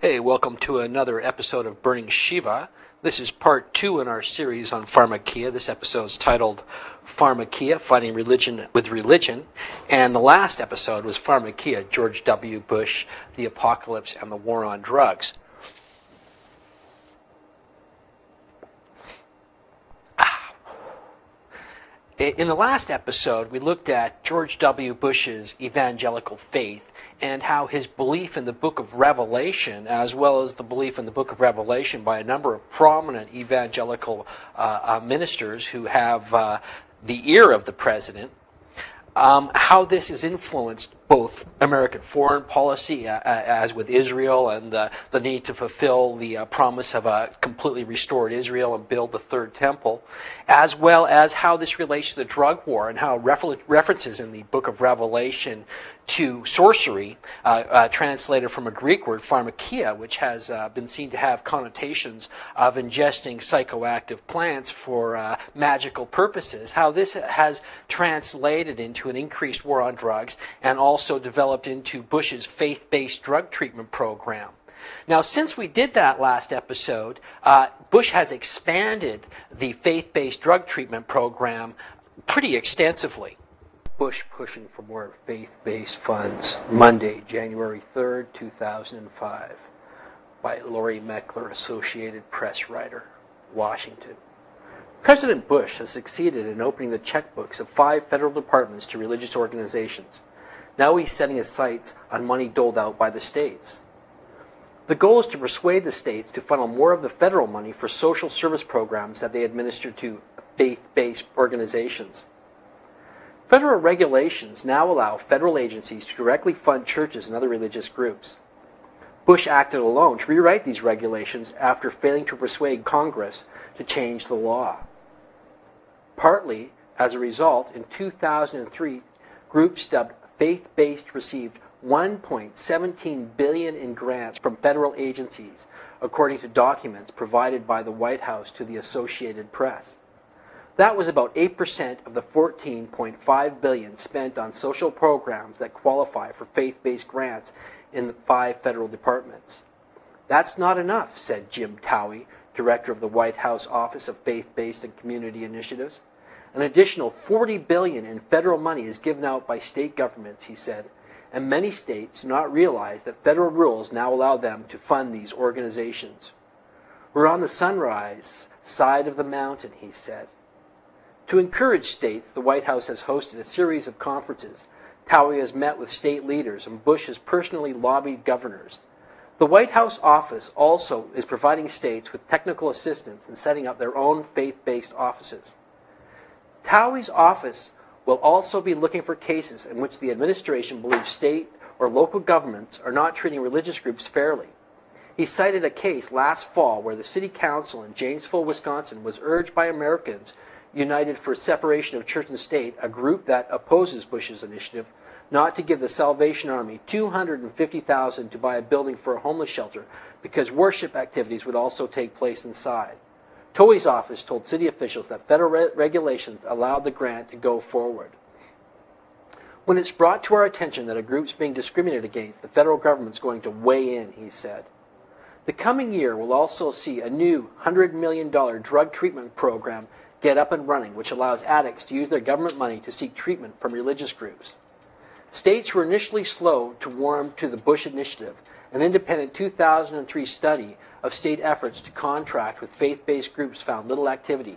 Hey, welcome to another episode of Burning Shiva. This is part 2 in our series on Pharmakeia. This episode is titled Pharmakeia, Fighting Religion with Religion. And the last episode was Pharmakeia, George W. Bush, the Apocalypse, and the War on Drugs. In the last episode, we looked at George W. Bush's evangelical faith and how his belief in the book of Revelation, as well as the belief in the book of Revelation by a number of prominent evangelical ministers who have the ear of the president, how this has influenced both American foreign policy, as with Israel, and the need to fulfill the promise of a completely restored Israel and build the third temple, as well as how this relates to the drug war and how references in the book of Revelation to sorcery, translated from a Greek word, pharmakeia, which has been seen to have connotations of ingesting psychoactive plants for magical purposes, how this has translated into an increased war on drugs and also developed into Bush's faith-based drug treatment program. Now, since we did that last episode, Bush has expanded the faith-based drug treatment program pretty extensively. Bush pushing for more faith-based funds. Monday, January 3rd, 2005. By Lori Meckler, Associated Press writer, Washington. President Bush has succeeded in opening the checkbooks of 5 federal departments to religious organizations. Now he's setting his sights on money doled out by the states. The goal is to persuade the states to funnel more of the federal money for social service programs that they administer to faith-based organizations. Federal regulations now allow federal agencies to directly fund churches and other religious groups. Bush acted alone to rewrite these regulations after failing to persuade Congress to change the law. Partly as a result, in 2003, groups dubbed faith-based received $1.17 billion in grants from federal agencies, according to documents provided by the White House to the Associated Press. That was about 8% of the $14.5 billion spent on social programs that qualify for faith-based grants in the 5 federal departments. That's not enough, said Jim Towie, director of the White House Office of Faith-Based and Community Initiatives. An additional $40 billion in federal money is given out by state governments, he said, and many states do not realize that federal rules now allow them to fund these organizations. We're on the sunrise side of the mountain, he said. To encourage states, the White House has hosted a series of conferences. Towie has met with state leaders, and Bush has personally lobbied governors. The White House office also is providing states with technical assistance in setting up their own faith-based offices. Towie's office will also be looking for cases in which the administration believes state or local governments are not treating religious groups fairly. He cited a case last fall where the city council in Janesville, Wisconsin was urged by Americans United for Separation of Church and State, a group that opposes Bush's initiative, not to give the Salvation Army $250,000 to buy a building for a homeless shelter because worship activities would also take place inside. Towie's office told city officials that federal regulations allowed the grant to go forward. When it's brought to our attention that a group's being discriminated against, the federal government's going to weigh in, he said. The coming year will also see a new $100 million drug treatment program get up and running, which allows addicts to use their government money to seek treatment from religious groups. States were initially slow to warm to the Bush initiative, an independent 2003 study of state efforts to contract with faith-based groups found little activity.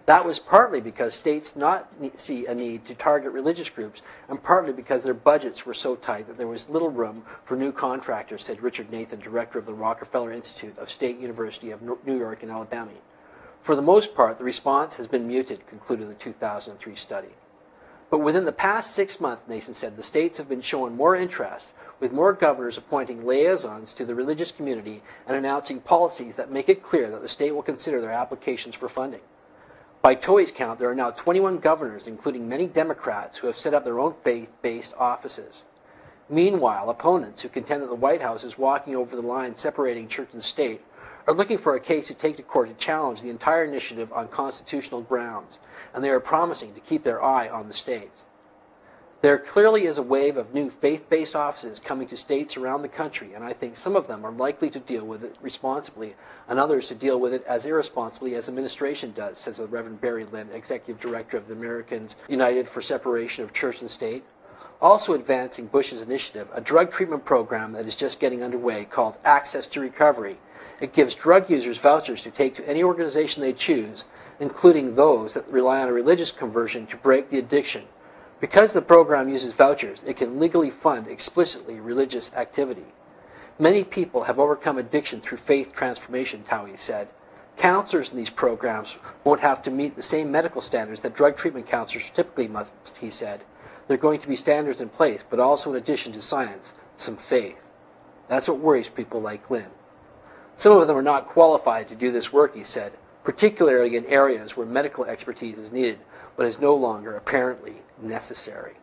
That was partly because states did not see a need to target religious groups, and partly because their budgets were so tight that there was little room for new contractors, said Richard Nathan, director of the Rockefeller Institute of State University of New York and Alabama. For the most part, the response has been muted, concluded the 2003 study. But within the past 6 months, Nathan said, the states have been showing more interest, with more governors appointing liaisons to the religious community and announcing policies that make it clear that the state will consider their applications for funding. By Towie's count, there are now 21 governors, including many Democrats, who have set up their own faith-based offices. Meanwhile, opponents who contend that the White House is walking over the line separating church and state are looking for a case to take to court to challenge the entire initiative on constitutional grounds, and they are promising to keep their eye on the states. There clearly is a wave of new faith-based offices coming to states around the country, and I think some of them are likely to deal with it responsibly, and others to deal with it as irresponsibly as administration does, says the Reverend Barry Lynn, Executive Director of the Americans United for Separation of Church and State. Also advancing Bush's initiative, a drug treatment program that is just getting underway called Access to Recovery. It gives drug users vouchers to take to any organization they choose, including those that rely on a religious conversion to break the addiction. Because the program uses vouchers, it can legally fund explicitly religious activity. Many people have overcome addiction through faith transformation, Towie said. Counselors in these programs won't have to meet the same medical standards that drug treatment counselors typically must, he said. There are going to be standards in place, but also in addition to science, some faith. That's what worries people like Lynn. Some of them are not qualified to do this work, he said, particularly in areas where medical expertise is needed, but is no longer apparently necessary.